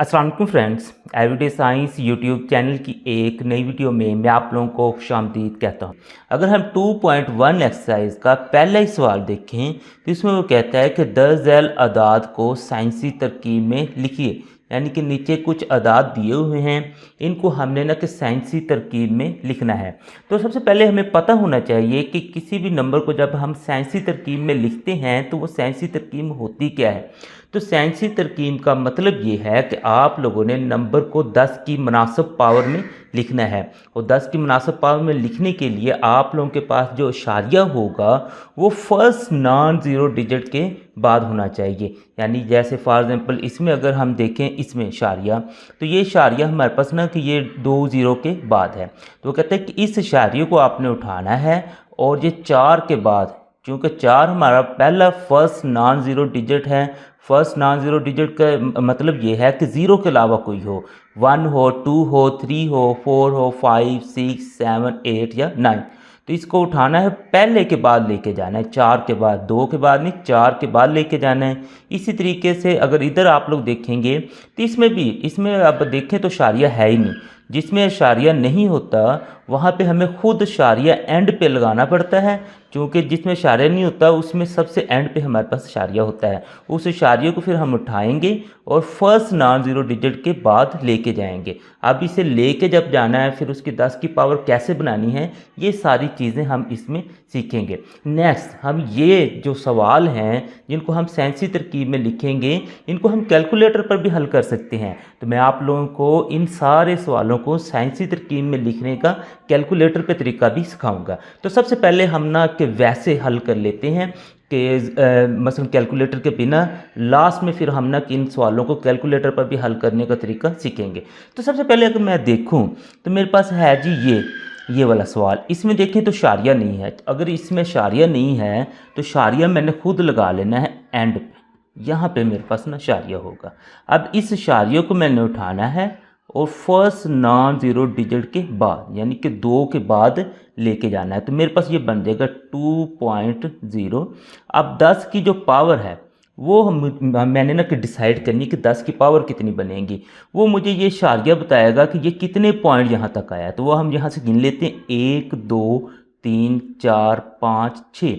अस्सलाम वालेकुम friends, everyday science YouTube channel की एक नई वीडियो में मैं आप लोगों को खुशामदीद कहता हूं। अगर हम 2.1 एक्सरसाइज का पहला ही सवाल देखें तो इसमें वो कहता है कि 10 झैल अदाद को साइंसी तरकीब में लिखिए। यानी कि नीचे कुछ अदाद दिए हुए हैं, इनको हमने ना कि साइंसी तरकीब में लिखना है। तो सबसे पहले हमें पता होना चाहिए कि किसी भी नंबर को जब हम साइंसी तरकीब में लिखते हैं तो वो साइंसी तरकीब में होती क्या है। तो साइंसी तरकीब का मतलब ये है कि आप लोगों ने नंबर को 10 की मुनासिब पावर में लिखना है, और 10 की मुनासिब पावर में लिखने के लिए आप लोगों के पास जो इशारिया होगा वो फर्स्ट नॉन ज़ीरो डिजिट के बाद होना चाहिए। यानी जैसे फॉर एग्जांपल इसमें अगर हम देखें, इसमें इशारिया, तो ये इशारिया हमारे पास ना कि ये 2 ज़ीरो के बाद है। तो वो कहते हैं कि इस इशारिये को आपने उठाना है और ये 4 के बाद, क्योंकि 4 हमारा पहला फर्स्ट नॉन ज़ीरो डिजिट है। फर्स्ट नॉन ज़ीरो डिजिट का मतलब ये है कि ज़ीरो के अलावा कोई हो, 1 हो, 2 हो, 3 हो, 4 हो, 5, 6, 7, 8 या 9। तो इसको उठाना है, पहले के बाद लेके जाना है, 4 के बाद, 2 के बाद नहीं, 4 के बाद लेके जाना है। इसी तरीके से अगर इधर आप लोग देखेंगे तो इसमें अब देखें तो इशारिया है ही नहीं। जिसमें इशारिया नहीं होता वहाँ पे हमें खुद इशारिया एंड पे लगाना पड़ता है, क्योंकि जिसमें इशारिया नहीं होता उसमें सबसे एंड पे हमारे पास इशारिया होता है। उस इशारिये को फिर हम उठाएंगे और फर्स्ट नॉन ज़ीरो डिजिट के बाद लेके जाएंगे। अब इसे लेके जब जाना है फिर उसकी 10 की पावर कैसे बनानी है, ये सारी चीज़ें हम इसमें सीखेंगे। नेक्स्ट हम ये जो सवाल हैं जिनको हम साइंसी तरकीब में लिखेंगे, इनको हम कैलकुलेटर पर भी हल कर सकते हैं। तो मैं आप लोगों को इन सारे सवालों को साइंसी तरकीब में लिखने का कैलकुलेटर पे तरीका भी सिखाऊंगा। तो सबसे पहले हम ना कि वैसे हल कर लेते हैं कि मसलन कैलकुलेटर के बिना, लास्ट में फिर हम ना कि इन सवालों को कैलकुलेटर पर भी हल करने का तरीका सीखेंगे। तो सबसे पहले अगर मैं देखूं तो मेरे पास है जी ये वाला सवाल। इसमें देखें तो इशारिया नहीं है। अगर इसमें इशारिया नहीं है तो इशारिया मैंने खुद लगा लेना है एंड पे। यहाँ पे मेरे पास ना इशारिया होगा। अब इस इशारिये को मैंने उठाना है और फर्स्ट नॉन ज़ीरो डिजिट के बाद, यानी कि 2 के बाद लेके जाना है। तो मेरे पास ये बन जाएगा 2.0। अब 10 की जो पावर है वो मैंने ना कि डिसाइड करनी कि 10 की पावर कितनी बनेगी। वो मुझे ये इशारिया बताएगा कि ये कितने पॉइंट यहाँ तक आया है। तो वो हम यहाँ से गिन लेते हैं, 1 2 3 4 5 6,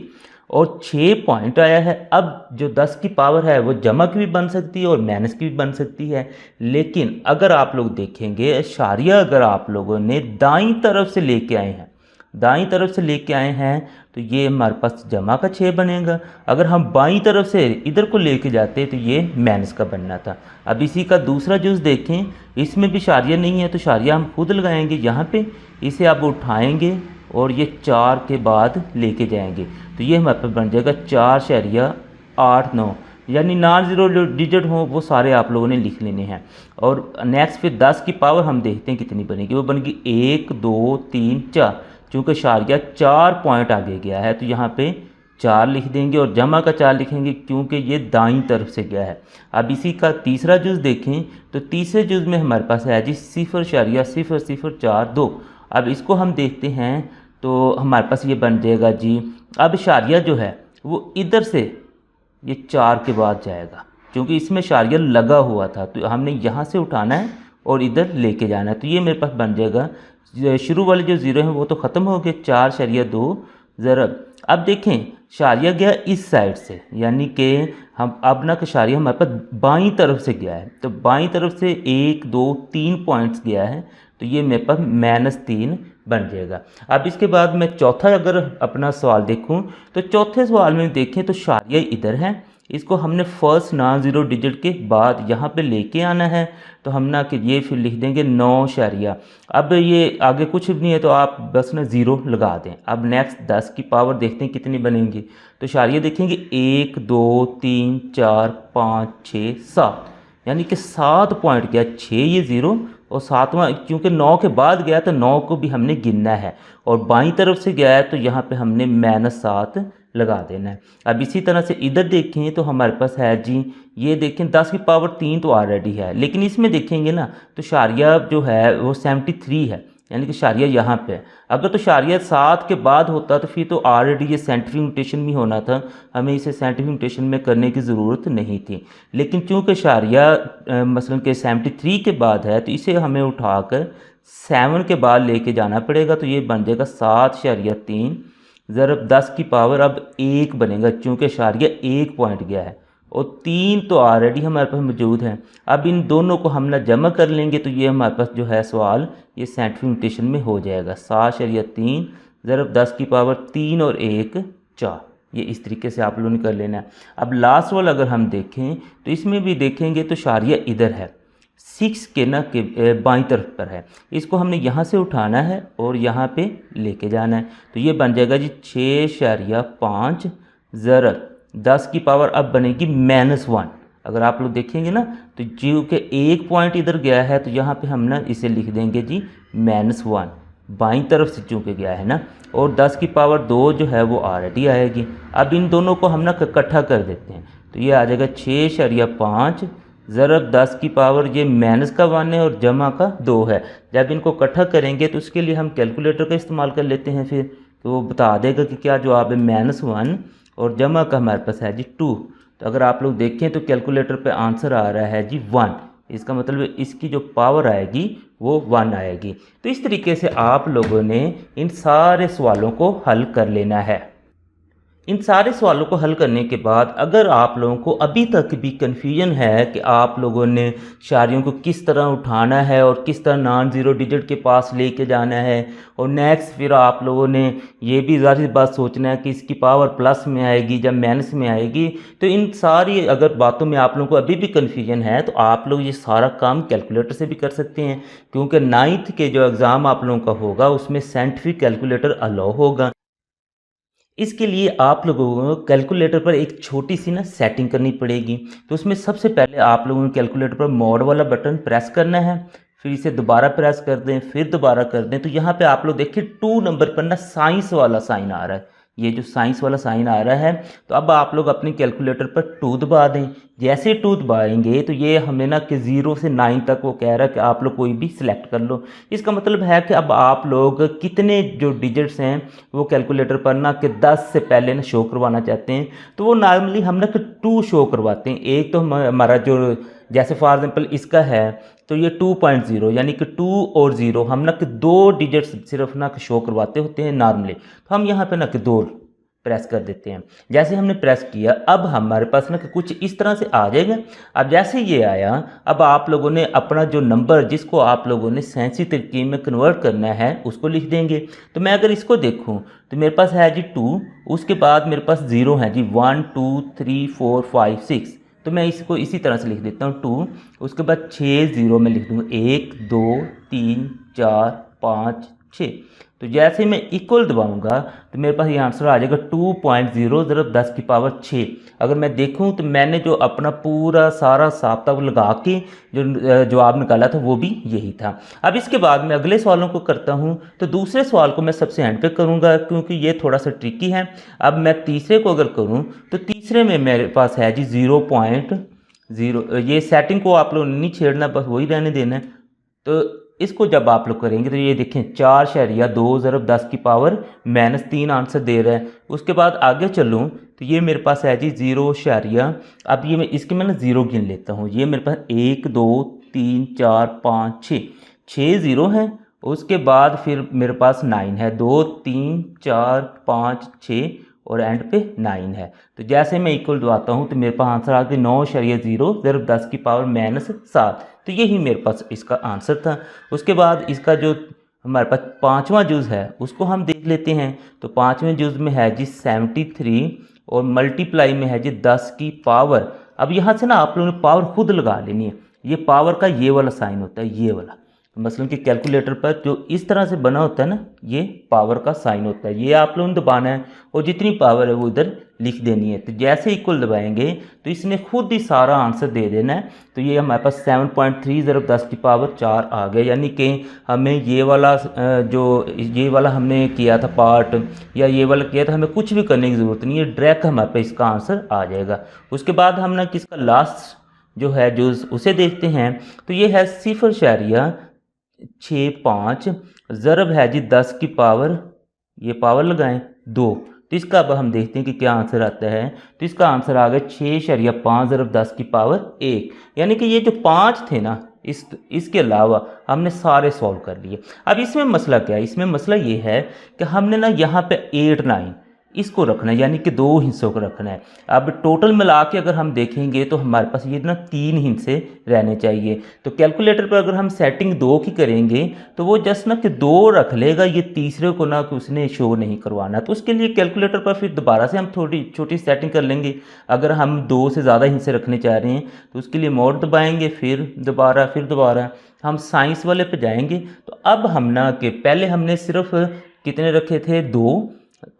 और 6 पॉइंट आया है। अब जो 10 की पावर है वो जमा की भी बन सकती है और माइनस की भी बन सकती है। लेकिन अगर आप लोग देखेंगे इशारिया अगर आप लोगों ने दाईं तरफ से लेके आए हैं, दाईं तरफ से लेके आए हैं तो ये हमारे पास जमा का 6 बनेगा। अगर हम बाईं तरफ से इधर को लेके जाते तो ये माइनस का बनना था। अब इसी का दूसरा जुज़ देखें, इसमें भी इशारिया नहीं है तो इशारिया हम खुद लगाएंगे यहाँ पे। इसे आप उठाएंगे और ये 4 के बाद लेके जाएंगे तो ये हमारे पास बन जाएगा 4.8 9। यानी नॉन ज़ीरो डिजिट हो वो सारे आप लोगों ने लिख लेने हैं। और नेक्स्ट फिर 10 की पावर हम देखते हैं कितनी बनेगी। वो बनेगी 1 2 3 4। चूँकि इशारिया 4 पॉइंट आगे गया है तो यहाँ पे 4 लिख देंगे और जमा का 4 लिखेंगे, क्योंकि ये दाईं तरफ से गया है। अब इसी का तीसरा जुज़ देखें तो तीसरे जुज़ में हमारे पास है जी 0.0042। अब इसको हम देखते हैं तो हमारे पास ये बन जाएगा जी, अब इशारिया जो है वो इधर से ये 4 के बाद जाएगा, क्योंकि इसमें इशारिया लगा हुआ था तो हमने यहाँ से उठाना है और इधर लेके जाना है। तो ये मेरे पास बन जाएगा, शुरू वाले जो ज़ीरो हैं वो तो ख़त्म हो गए, 4.2 ज़रब। अब देखें इशारिया गया इस साइड से, यानी कि हम अब ना कि इशारिया हमारे पास बाईं तरफ से गया है। तो बाईं तरफ से 1 2 3 पॉइंट्स गया है तो ये मेरे पास -3 बन जाएगा। अब इसके बाद मैं चौथा अगर अपना सवाल देखूं तो चौथे सवाल में देखें तो इशारिया इधर है, इसको हमने फर्स्ट नॉन ज़ीरो डिजिट के बाद यहाँ पे लेके आना है। तो हम ना कि ये फिर लिख देंगे 9 इशारिया। अब ये आगे कुछ भी नहीं है तो आप बस ना 0 लगा दें। अब नेक्स्ट 10 की पावर देखते हैं कितनी बनेंगी। तो इशारिया देखेंगे 1 2 3 4 5 6 7, यानी कि 7 पॉइंट गया, 6 ये 0 और 7वां क्योंकि 9 के बाद गया तो 9 को भी हमने गिनना है, और बाईं तरफ से गया है तो यहाँ पे हमने -7 लगा देना है। अब इसी तरह से इधर देखें तो हमारे पास है जी, ये देखें 10 की पावर 3 तो ऑलरेडी है, लेकिन इसमें देखेंगे ना तो इशारिया जो है वो 73 है। यानी कि शारिया यहाँ पे है। अगर तो शारिया 7 के बाद होता तो फिर तो ऑलरेडी ये साइंटिफिक नोटेशन में होना था, हमें इसे साइंटिफिक नोटेशन में करने की ज़रूरत नहीं थी। लेकिन चूँकि शारिया मसलन के 73 के बाद है तो इसे हमें उठाकर 7 के बाद लेके जाना पड़ेगा। तो ये बन जाएगा 7.3 ज़रब 10 की पावर अब 1 बनेगा, चूँकि शारिया 1 पॉइंट गया है और 3 तो ऑलरेडी हमारे पास मौजूद है। अब इन दोनों को हम ना जमा कर लेंगे तो ये हमारे पास जो है सवाल ये साइंटिफिक नोटेशन में हो जाएगा। 7.3 ज़रब 10 की पावर 3 और 1 4। ये इस तरीके से आप लोगों ने कर लेना है। अब लास्ट वाला अगर हम देखें तो इसमें भी देखेंगे तो शारिया इधर है, 6 के ना के बाईं तरफ पर है। इसको हमने यहाँ से उठाना है और यहाँ पे लेके जाना है। तो ये बन जाएगा जी 6.5 ज़रब 10 की पावर अब बनेगी -1। अगर आप लोग देखेंगे ना तो जो कि 1 पॉइंट इधर गया है तो यहाँ पे हम ना इसे लिख देंगे जी -1, बाईं तरफ से चूँकि गया है ना, और 10 की पावर 2 जो है वो ऑलरेडी आएगी। अब इन दोनों को हम ना इकट्ठा कर देते हैं तो ये आ जाएगा 6.5 ज़रब 10 की पावर ये माइनस का 1 है और जमा का 2 है। जब इनको इकट्ठा करेंगे तो उसके लिए हम कैलकुलेटर का इस्तेमाल कर लेते हैं, फिर तो वो बता देगा कि क्या जवाब है -1 और जमा का हमारे पास है जी 2। तो अगर आप लोग देखें तो कैलकुलेटर पे आंसर आ रहा है जी 1। इसका मतलब इसकी जो पावर आएगी वो 1 आएगी। तो इस तरीके से आप लोगों ने इन सारे सवालों को हल कर लेना है। इन सारे सवालों को हल करने के बाद अगर आप लोगों को अभी तक भी कन्फ्यूजन है कि आप लोगों ने शारियों को किस तरह उठाना है और किस तरह नॉन ज़ीरो डिजिट के पास लेके जाना है, और नेक्स्ट फिर आप लोगों ने ये भी ज़ाहिर बात सोचना है कि इसकी पावर प्लस में आएगी जब माइनस में आएगी, तो इन सारी अगर बातों में आप लोगों को अभी भी कन्फ्यूजन है तो आप लोग ये सारा काम कैलकुलेटर से भी कर सकते हैं, क्योंकि 9th के जो एग्ज़ाम आप लोगों का होगा उसमें साइंटिफिक कैलकुलेटर अलाउ होगा। इसके लिए आप लोगों को कैलकुलेटर पर एक छोटी सी ना सेटिंग करनी पड़ेगी। तो उसमें सबसे पहले आप लोगों को कैलकुलेटर पर मोड वाला बटन प्रेस करना है, फिर इसे दोबारा प्रेस कर दें, फिर दोबारा कर दें। तो यहाँ पे आप लोग देखिए 2 नंबर पर ना साइंस वाला साइन आ रहा है, ये जो साइंस वाला साइन आ रहा है। तो अब आप लोग अपने कैलकुलेटर पर 2 दबा दें। जैसे 2 दबाएंगे तो ये हमें ना कि 0 से 9 तक वो कह रहा है कि आप लोग कोई भी सिलेक्ट कर लो। इसका मतलब है कि अब आप लोग कितने जो डिजिट्स हैं वो कैलकुलेटर पर ना कि 10 से पहले ना शो करवाना चाहते हैं, तो वो नॉर्मली हम ना कि 2 शो करवाते हैं। एक तो हमारा जो जैसे फॉर एग्जांपल इसका है तो ये 2.0 यानी कि 2 और 0 हम ना कि 2 डिजिट्स सिर्फ ना कि शो करवाते होते हैं नॉर्मली। तो हम यहाँ पे ना कि 2 प्रेस कर देते हैं। जैसे हमने प्रेस किया अब हमारे पास ना कि कुछ इस तरह से आ जाएगा। अब जैसे ये आया अब आप लोगों ने अपना जो नंबर जिसको आप लोगों ने सेंसी तरीके में कन्वर्ट करना है उसको लिख देंगे। तो मैं अगर इसको देखूं तो मेरे पास है जी 2, उसके बाद मेरे पास 0 है जी 1 2 3 4 5 6। तो मैं इसको इसी तरह से लिख देता हूँ 2, उसके बाद 6 0 में लिख दूँगा 1 2 3 4 5 6। तो जैसे मैं इक्वल दबाऊंगा तो मेरे पास ये आंसर आ जाएगा 2.0 ज़रब 10 की पावर 6। अगर मैं देखूं तो मैंने जो अपना पूरा सारा साब्ता लगा के जो जवाब निकाला था वो भी यही था। अब इसके बाद मैं अगले सवालों को करता हूं। तो दूसरे सवाल को मैं सबसे एंड पे करूंगा क्योंकि ये थोड़ा सा ट्रिकी है। अब मैं तीसरे को अगर करूँ तो तीसरे में मेरे पास है जी 0.0। ये सेटिंग को आप लोगों ने नहीं छेड़ना, बस वही रहने देना है। तो इसको जब आप लोग करेंगे तो ये देखें 4.2 ज़रब 10 की पावर -3 आंसर दे रहा है। उसके बाद आगे चलूँ तो ये मेरे पास है जी 0, अब ये मैं इसके मैं ना 0 गिन लेता हूँ। ये मेरे पास 1 2 3 4 5 6 0 है। उसके बाद फिर मेरे पास 9 है, 2 3 4 5 6 और एंड पे 9 है। तो जैसे मैं इक्वल दबाता हूँ तो मेरे पास आंसर आ गया 9.0 ज़रब 10 की पावर -7। तो यही मेरे पास इसका आंसर था। उसके बाद इसका जो हमारे पास 5वां जुज़ है उसको हम देख लेते हैं। तो 5वें जुज़ में है जी 73 और मल्टीप्लाई में है जी 10 की पावर। अब यहाँ से ना आप लोगों ने पावर खुद लगा लेनी है। ये पावर का ये वाला साइन होता है, ये वाला मसलन कि कैलकुलेटर पर जो इस तरह से बना होता है ना ये पावर का साइन होता है, ये आप लोगों ने दबाना है और जितनी पावर है वो इधर लिख देनी है। तो जैसे इक्वल दबाएंगे तो इसने खुद ही सारा आंसर दे देना है। तो ये हमारे पास 7.3 ज़रब 10 की पावर 4 आ गया, यानी कि हमें ये वाला ये वाला हमने किया था पार्ट या ये वाला किया था, हमें कुछ भी करने की ज़रूरत नहीं है, डायरेक्ट हमारे पास इसका आंसर आ जाएगा। उसके बाद हम ना किसका लास्ट जो है जो उसे देखते हैं। तो ये है 0.0 5 ज़रब है जी 10 की पावर, ये पावर लगाएं 2। तो इसका अब हम देखते हैं कि क्या आंसर आता है। तो इसका आंसर आ गया 6.5 ज़रब 10 की पावर 1। यानी कि ये जो 5 थे ना, इसके अलावा हमने सारे सॉल्व कर लिए। अब इसमें मसला क्या है, इसमें मसला ये है कि हमने ना यहाँ पे 8 9 इसको रखना है, यानी कि 2 हिस्सों को रखना है। अब टोटल मिला के अगर हम देखेंगे तो हमारे पास ये ना 3 हिस्से रहने चाहिए। तो कैलकुलेटर पर अगर हम सेटिंग 2 की करेंगे तो वो जस्ट ना कि 2 रख लेगा, ये तीसरे को ना कि उसने शो नहीं करवाना। तो उसके लिए कैलकुलेटर पर फिर दोबारा से हम थोड़ी छोटी सेटिंग कर लेंगे। अगर हम 2 से ज़्यादा हिस्से रखने चाह रहे हैं तो उसके लिए मोड दबाएंगे, फिर दोबारा हम साइंस वाले पे जाएंगे। तो अब हम ना कि पहले हमने सिर्फ कितने रखे थे, 2।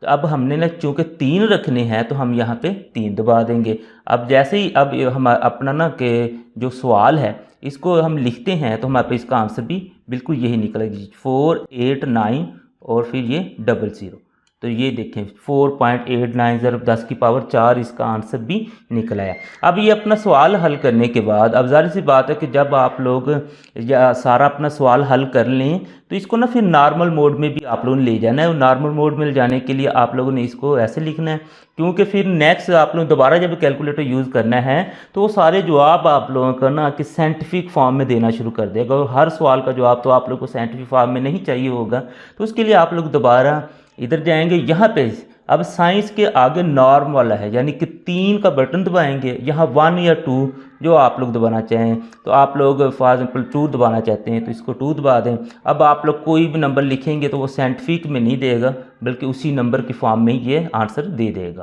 अब हमने ना चूँकि 3 रखने हैं तो हम यहाँ पे 3 दबा देंगे। अब जैसे ही अब हम अपना ना कि जो सवाल है इसको हम लिखते हैं तो हमारे पे इसका आंसर भी बिल्कुल यही निकलेगी 4 8 9 और फिर ये 00। तो ये देखें 4.89 ज़रब 10 की पावर 4 इसका आंसर भी निकल आया। अब ये अपना सवाल हल करने के बाद अब ज़ाहिर सी बात है कि जब आप लोग या सारा अपना सवाल हल कर लें तो इसको ना फिर नॉर्मल मोड में भी आप लोगों ने ले जाना है। और नॉर्मल मोड में ले जाने के लिए आप लोगों ने इसको ऐसे लिखना है, क्योंकि फिर नेक्स्ट आप लोग दोबारा जब कैलकुलेटर यूज़ करना है तो वो सारे जवाब आप लोगों का ना कि साइंटिफिक फॉर्म में देना शुरू कर देगा। और हर सवाल का जवाब तो आप लोग को साइंटिफिक फॉर्म में नहीं चाहिए होगा। तो उसके लिए आप लोग दोबारा इधर जाएंगे, यहाँ पे अब साइंस के आगे नॉर्म वाला है, यानी कि 3 का बटन दबाएंगे। यहाँ 1 या 2 जो आप लोग दबाना चाहें, तो आप लोग फॉर एग्जाम्पल 2 दबाना चाहते हैं तो इसको 2 दबा दें। अब आप लोग कोई भी नंबर लिखेंगे तो वो साइंटिफिक में नहीं देगा, बल्कि उसी नंबर की फॉर्म में ये आंसर दे देगा।